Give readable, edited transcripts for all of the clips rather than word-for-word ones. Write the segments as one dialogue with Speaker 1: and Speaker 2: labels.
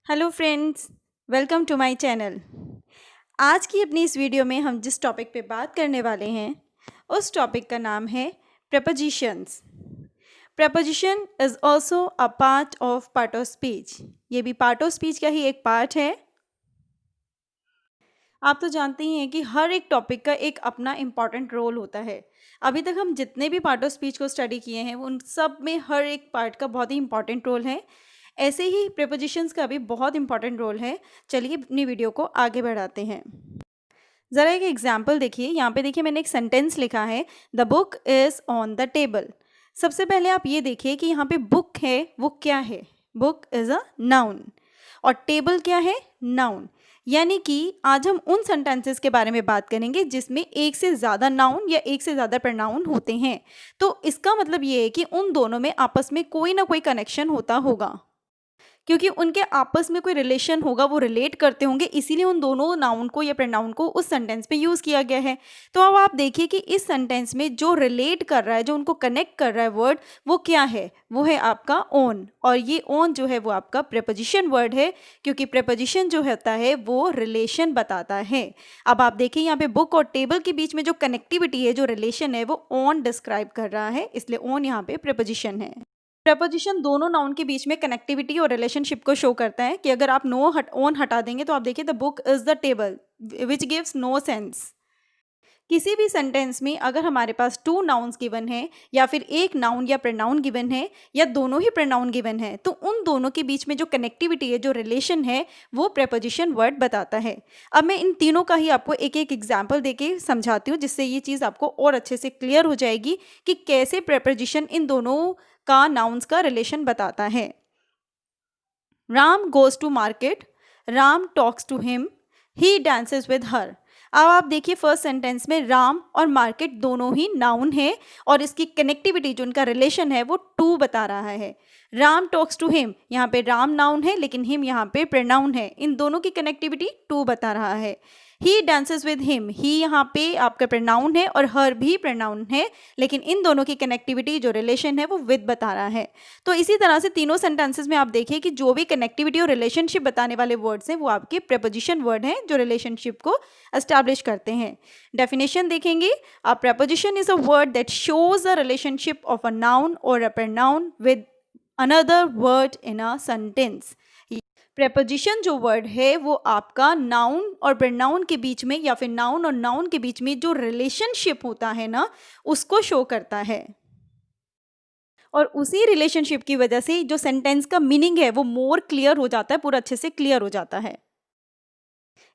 Speaker 1: Hello friends, welcome to my channel. आज की अपनी इस वीडियो में हम जिस टॉपिक पे बात करने वाले हैं उस टॉपिक का नाम है propositions. Preposition is also a part of speech. ये भी पार्ट ऑफ स्पीच का ही एक पार्ट है। आप तो जानते ही हैं कि हर एक टॉपिक का एक अपना इम्पॉर्टेंट रोल होता है। अभी तक हम जितने भी पार्ट ऑफ स्पीच को स्टडी किए हैं उन सब में हर एक पार्ट का बहुत ही इम्पॉर्टेंट रोल है। ऐसे ही प्रीपोजिशंस का भी बहुत इंपॉर्टेंट रोल है। चलिए अपनी वीडियो को आगे बढ़ाते हैं। ज़रा एक एग्जाम्पल देखिए, यहाँ पे देखिए मैंने एक सेंटेंस लिखा है, the book is on the table. सबसे पहले आप ये देखिए कि यहाँ पे बुक है, वो क्या है? बुक इज़ अ नाउन और टेबल क्या है? नाउन। यानी कि आज हम उन सेंटेंसेस के बारे में बात करेंगे जिसमें एक से ज़्यादा नाउन या एक से ज़्यादा प्रनाउन होते हैं। तो इसका मतलब ये है कि उन दोनों में आपस में कोई ना कोई कनेक्शन होता होगा, क्योंकि उनके आपस में कोई रिलेशन होगा, वो रिलेट करते होंगे, इसीलिए उन दोनों नाउन को या प्रोनाउन को उस सेंटेंस पे यूज़ किया गया है। तो अब आप देखिए कि इस सेंटेंस में जो रिलेट कर रहा है, जो उनको कनेक्ट कर रहा है वर्ड, वो क्या है? वो है आपका ओन। और ये ओन जो है वो आपका प्रीपोजिशन वर्ड है, क्योंकि प्रीपोजिशन जो होता है वो रिलेशन बताता है। अब आप देखिए यहाँ पे बुक और टेबल के बीच में जो कनेक्टिविटी है, जो रिलेशन है, वो ओन डिस्क्राइब कर रहा है, इसलिए ओन यहाँ पे प्रीपोजिशन है। प्रपोजिशन दोनों नाउन के बीच में कनेक्टिविटी और रिलेशनशिप को शो करता है कि अगर आप ओन हटा देंगे तो आप देखिए the book is the table, which gives no sense. किसी भी सेंटेंस में अगर हमारे पास टू नाउन्स गिवन है या फिर एक नाउन या प्रनाउन गिवन है या दोनों ही प्रनाउन गिवन है, तो उन दोनों के बीच में जो कनेक्टिविटी है, जो रिलेशन है, वो प्रपोजिशन वर्ड बताता है। अब मैं इन तीनों का ही आपको एक एक एग्जाम्पल देके समझाती हूँ, जिससे ये चीज़ आपको और अच्छे से क्लियर हो जाएगी कि कैसे प्रपोजिशन इन दोनों का नाउन्स का रिलेशन बताता है। Ram goes to market, Ram talks to him, he dances with her. अब आप देखिए फर्स्ट सेंटेंस में राम और मार्केट दोनों ही नाउन है और इसकी कनेक्टिविटी जो उनका रिलेशन है वो टू बता रहा है। राम टॉक्स टू हिम, यहाँ पे राम नाउन है लेकिन हिम यहाँ पे प्रोनाउन है, इन दोनों की कनेक्टिविटी टू बता रहा है। ही डांसेस विद हिम, ही यहाँ पे आपका प्रोनाउन है और हर भी प्रोनाउन है, लेकिन इन दोनों की कनेक्टिविटी जो रिलेशन है वो विद बता रहा है। तो इसी तरह से तीनों सेंटेंसेस में आप देखिए कि जो भी कनेक्टिविटी और रिलेशनशिप बताने वाले वर्ड्स हैं वो आपके प्रेपोजिशन वर्ड हैं जो रिलेशनशिप को एस्टैब्लिश करते हैं। डेफिनेशन देखेंगे, a preposition is a word that shows a relationship of a noun और a pronoun with another word in a sentence. Preposition जो वर्ड है वो आपका नाउन और प्रोनाउन के बीच में या फिर नाउन और नाउन के बीच में जो रिलेशनशिप होता है ना, उसको शो करता है। और उसी रिलेशनशिप की वजह से जो सेंटेंस का मीनिंग है वो मोर क्लियर हो जाता है, पूरा अच्छे से क्लियर हो जाता है।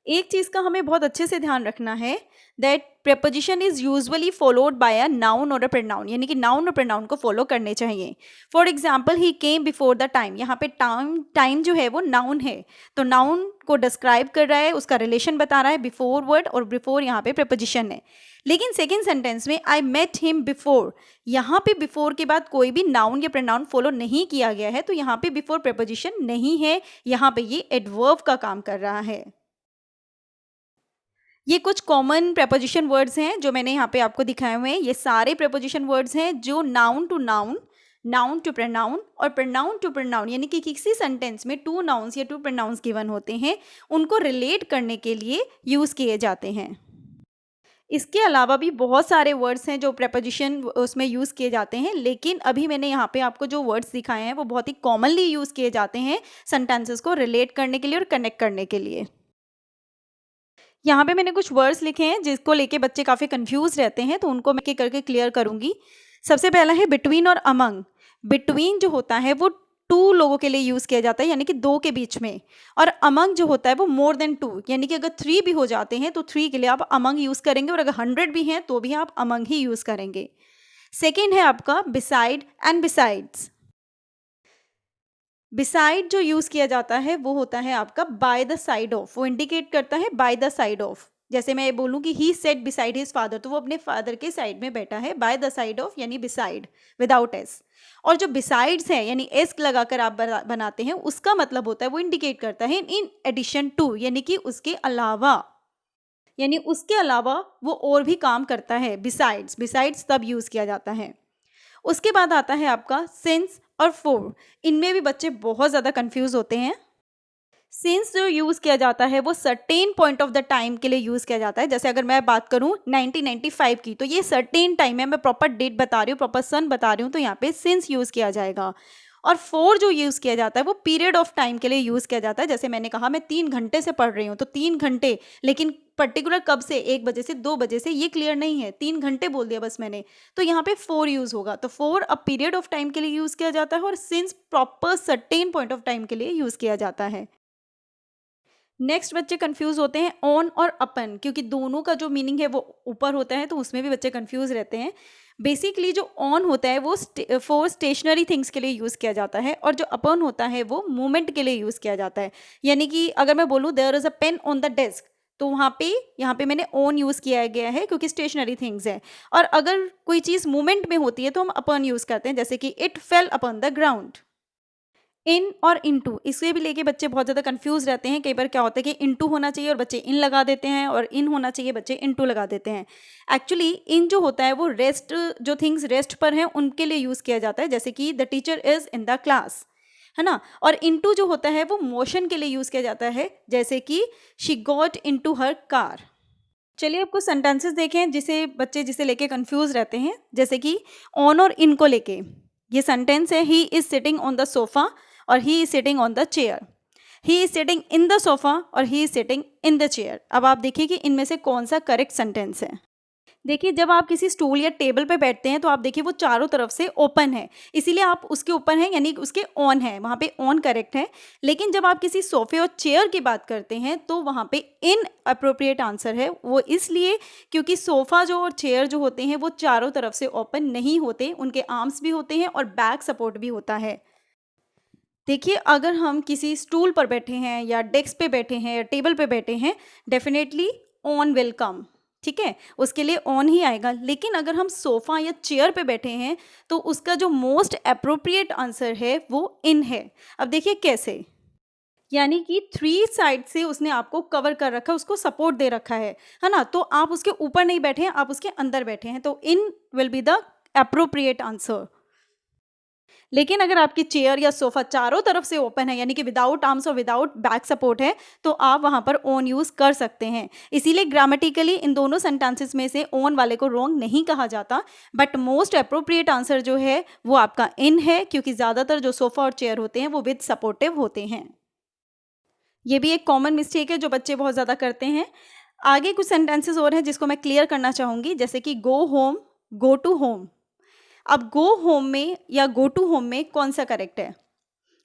Speaker 1: एक चीज़ का हमें बहुत अच्छे से ध्यान रखना है, that preposition is usually followed by a noun और अ प्रोनाउन, यानी कि नाउन और प्रोनाउन को फॉलो करने चाहिए। For example, he came before the time, यहाँ पे टाइम जो है वो नाउन है, तो नाउन को डिस्क्राइब कर रहा है, उसका रिलेशन बता रहा है बिफोर वर्ड, और बिफोर यहाँ पे प्रेपोजिशन है। लेकिन सेकेंड सेंटेंस में आई मेट हिम बिफोर, यहाँ पे बिफोर के बाद कोई भी नाउन या प्रोनाउन फॉलो नहीं किया गया है, तो यहाँ पे बिफोर प्रेपोजिशन नहीं है, यहाँ पे ये एडवर्ब का काम कर रहा है। ये कुछ कॉमन प्रेपोजिशन वर्ड्स हैं जो मैंने यहाँ पे आपको दिखाए हुए हैं। ये सारे प्रेपोजिशन वर्ड्स हैं जो noun to noun, noun to pronoun और प्रोनाउन टू प्रोनाउन, यानी कि किसी सेंटेंस में टू नाउन्स या टू प्रोनाउंस गिवन होते हैं, उनको रिलेट करने के लिए यूज़ किए जाते हैं। इसके अलावा भी बहुत सारे वर्ड्स हैं जो प्रेपोजिशन उसमें यूज़ किए जाते हैं, लेकिन अभी मैंने यहाँ पे आपको जो वर्ड्स दिखाए हैं वो बहुत ही कॉमनली यूज़ किए जाते हैं सेंटेंसेस को रिलेट करने के लिए और कनेक्ट करने के लिए। यहाँ पे मैंने कुछ वर्ड्स लिखे हैं जिसको लेके बच्चे काफ़ी कंफ्यूज रहते हैं, तो उनको मैं एक करके क्लियर करूँगी। सबसे पहला है बिटवीन और अमंग। बिटवीन जो होता है वो टू लोगों के लिए यूज़ किया जाता है, यानी कि दो के बीच में, और अमंग जो होता है वो मोर देन टू, यानी कि अगर थ्री भी हो जाते हैं तो थ्री के लिए आप अमंग यूज़ करेंगे, और अगर 100 भी हैं तो भी आप अमंग ही यूज़ करेंगे। सेकेंड है आपका बिसाइड एंड बिसाइड्स। बिसाइड जो यूज़ किया जाता है वो होता है आपका बाय द साइड ऑफ, वो इंडिकेट करता है बाय द साइड ऑफ। जैसे मैं बोलूँ कि ही सेट बिसाइड हिज फादर, तो वो अपने फादर के साइड में बैठा है, बाय द साइड ऑफ यानी बिसाइड विदाउट एस। और जो बिसाइड्स है यानी एस लगाकर आप बनाते हैं, उसका मतलब होता है वो इंडिकेट करता है इन एडिशन टू, यानी कि उसके अलावा, यानी उसके अलावा वो और भी काम करता है। बिसाइड्स, बिसाइड्स तब यूज़ किया जाता है। उसके बाद आता है आपका सिंस और फोर। इनमें भी बच्चे बहुत ज़्यादा कंफ्यूज होते हैं। सिंस जो यूज़ किया जाता है वो certain point of the time के लिए यूज़ किया जाता है। जैसे अगर मैं बात करूँ 1995 की, तो ये सर्टेन टाइम है, मैं प्रॉपर डेट बता रही हूँ, प्रॉपर सन बता रही हूँ, तो यहाँ पे सिंस यूज़ किया जाएगा। और फॉर जो यूज़ किया जाता है वो पीरियड ऑफ टाइम के लिए यूज़ किया जाता है। जैसे मैंने कहा मैं 3 घंटे से पढ़ रही हूँ, तो 3 घंटे, लेकिन पर्टिकुलर कब से, 1 बजे से 2 बजे से, ये क्लियर नहीं है, 3 घंटे बोल दिया बस मैंने, तो यहाँ पे फॉर यूज़ होगा। तो for a period of time के लिए यूज़ किया जाता है और since proper certain point of time के लिए यूज़ किया जाता है। नेक्स्ट बच्चे कंफ्यूज होते हैं ऑन और अपन, क्योंकि दोनों का जो मीनिंग है वो ऊपर होता है, तो उसमें भी बच्चे कंफ्यूज रहते हैं। बेसिकली जो ऑन होता है वो फॉर स्टेशनरी थिंग्स के लिए यूज़ किया जाता है, और जो अपन होता है वो मूवमेंट के लिए यूज़ किया जाता है। यानी कि अगर मैं बोलूँ there is a pen on the desk, तो वहाँ पे यहाँ पे मैंने ऑन यूज़ किया गया है क्योंकि स्टेशनरी थिंग्स है। और अगर कोई चीज़ मूवमेंट में होती है तो हम अपन यूज़ करते हैं, जैसे कि it fell upon the ground. In और इनटू, इससे भी लेके बच्चे बहुत ज़्यादा कंफ्यूज रहते हैं। कई बार क्या होता है कि इनटू होना चाहिए और बच्चे इन लगा देते हैं, और इन होना चाहिए बच्चे इनटू लगा देते हैं। एक्चुअली इन जो होता है वो रेस्ट, जो थिंग्स रेस्ट पर हैं उनके लिए यूज़ किया जाता है, जैसे कि the teacher is in the class, है ना। और इनटू जो होता है वो मोशन के लिए यूज़ किया जाता है, जैसे कि she got into her car. चलिए अब कुछ सेंटेंसेस देखें जिसे बच्चे जिसे लेके कंफ्यूज रहते हैं, जैसे कि ऑन और इन को लेके। ये सेंटेंस है, he is sitting on the sofa और he is sitting on the chair. He is sitting in the sofa और he is sitting in the chair. अब आप देखिए कि इनमें से कौन सा करेक्ट सेंटेंस है। देखिए जब आप किसी स्टूल या टेबल पे बैठते हैं तो आप देखिए वो चारों तरफ से ओपन है, इसीलिए आप उसके ऊपर हैं, यानी उसके ऑन है, वहाँ पे ऑन करेक्ट है। लेकिन जब आप किसी सोफे और चेयर की बात करते हैं तो वहाँ पे इन अप्रोप्रिएट आंसर है। वो इसलिए क्योंकि सोफ़ा जो और चेयर जो होते हैं वो चारों तरफ से ओपन नहीं होते, उनके आर्म्स भी होते हैं और बैक सपोर्ट भी होता है। देखिए अगर हम किसी स्टूल पर बैठे हैं या डेस्क पे बैठे हैं या टेबल पे बैठे हैं, डेफिनेटली ऑन विल कम, ठीक है, उसके लिए ऑन ही आएगा। लेकिन अगर हम सोफ़ा या चेयर पे बैठे हैं तो उसका जो मोस्ट अप्रोप्रिएट आंसर है वो इन है। अब देखिए कैसे, यानी कि 3 साइड से उसने आपको कवर कर रखा है, उसको सपोर्ट दे रखा है ना। तो आप उसके ऊपर नहीं बैठे हैं, आप उसके अंदर बैठे हैं, तो in will be the appropriate answer. लेकिन अगर आपकी चेयर या सोफा चारों तरफ से ओपन है, यानी कि विदाउट आर्म्स और विदाउट बैक सपोर्ट है, तो आप वहां पर ओन यूज कर सकते हैं। इसीलिए ग्रामेटिकली इन दोनों सेंटेंसेस में से ओन वाले को रॉन्ग नहीं कहा जाता, बट मोस्ट अप्रोप्रिएट आंसर जो है वो आपका इन है, क्योंकि ज्यादातर जो सोफा और चेयर होते हैं वो विद सपोर्टिव होते हैं। ये भी एक कॉमन मिस्टेक है जो बच्चे बहुत ज़्यादा करते हैं। आगे कुछ सेंटेंसेस और हैं जिसको मैं क्लियर करना चाहूँगी, जैसे कि go home, go to home. अब गो होम में या गो टू होम में कौन सा करेक्ट है?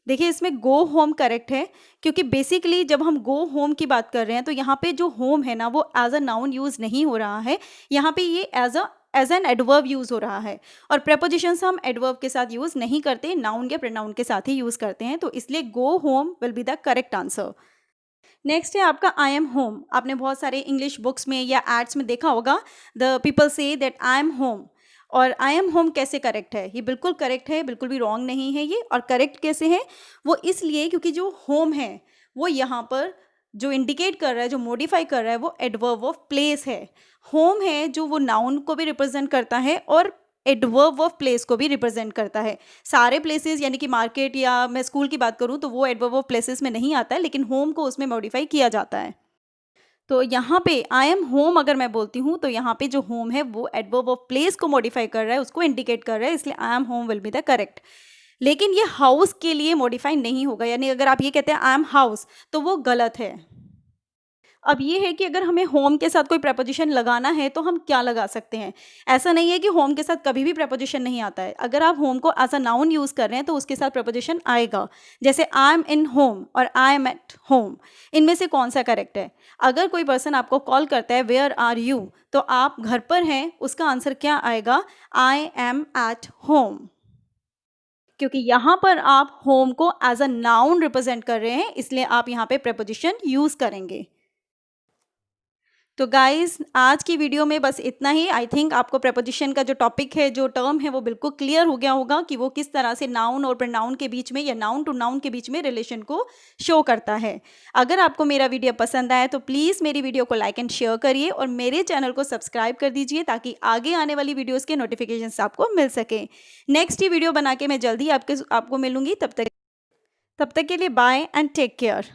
Speaker 1: देखिए इसमें गो होम करेक्ट है, क्योंकि बेसिकली जब हम गो होम की बात कर रहे हैं तो यहाँ पे जो होम है ना वो एज अ नाउन यूज़ नहीं हो रहा है, यहाँ पे ये एज एन एडवर्ब यूज़ हो रहा है। और प्रेपोजिशंस हम एडवर्ब के साथ यूज़ नहीं करते, नाउन या प्रोनाउन के साथ ही यूज़ करते हैं, तो इसलिए go home will be the correct answer. Next है आपका आई एम होम। आपने बहुत सारे इंग्लिश बुक्स में या एड्स में देखा होगा, the people say that I am home. और आई एम होम कैसे करेक्ट है? ये बिल्कुल करेक्ट है, बिल्कुल भी रॉन्ग नहीं है ये। और करेक्ट कैसे है? वो इसलिए क्योंकि जो होम है वो यहाँ पर जो इंडिकेट कर रहा है, जो मॉडिफाई कर रहा है, वो एडवर्ब ऑफ प्लेस है। होम है जो वो नाउन को भी रिप्रेजेंट करता है और एडवर्ब ऑफ प्लेस को भी रिप्रेजेंट करता है। सारे प्लेसेस यानी कि मार्केट या मैं स्कूल की बात करूँ तो वो एडवर्ब ऑफ प्लेसेस में नहीं आता है, लेकिन होम को उसमें मॉडिफाई किया जाता है। तो यहाँ पे आई एम होम अगर मैं बोलती हूँ तो यहाँ पे जो होम है वो एडवर्ब ऑफ प्लेस को मॉडिफाई कर रहा है, उसको इंडिकेट कर रहा है, इसलिए I am home will be the correct. लेकिन ये हाउस के लिए मॉडिफाई नहीं होगा, यानी अगर आप ये कहते हैं आई एम हाउस तो वो गलत है। अब ये है कि अगर हमें होम के साथ कोई प्रेपोजिशन लगाना है तो हम क्या लगा सकते हैं। ऐसा नहीं है कि होम के साथ कभी भी प्रेपोजिशन नहीं आता है। अगर आप होम को एज अ नाउन यूज़ कर रहे हैं तो उसके साथ प्रेपोजिशन आएगा, जैसे आई एम इन होम और आई एम एट होम। इनमें से कौन सा करेक्ट है? अगर कोई पर्सन आपको कॉल करता है वेयर आर यू, तो आप घर पर हैं, उसका आंसर क्या आएगा? आई एम एट होम, क्योंकि यहाँ पर आप होम को एज अ नाउन रिप्रेजेंट कर रहे हैं, इसलिए आप यहाँ पे प्रेपोजिशन यूज़ करेंगे। तो गाइस आज की वीडियो में बस इतना ही। आई थिंक आपको प्रेपोजिशन का जो टॉपिक है, जो टर्म है, वो बिल्कुल क्लियर हो गया होगा कि वो किस तरह से नाउन और प्रोनाउन के बीच में या नाउन टू नाउन के बीच में रिलेशन को शो करता है। अगर आपको मेरा वीडियो पसंद आया तो प्लीज़ मेरी वीडियो को लाइक एंड शेयर करिए और मेरे चैनल को सब्सक्राइब कर दीजिए ताकि आगे आने वाली वीडियोज़ के नोटिफिकेशन आपको मिल सके। नेक्स्ट ही वीडियो बना के मैं जल्दी आपको मिलूंगी। तब तक के लिए बाय एंड टेक केयर।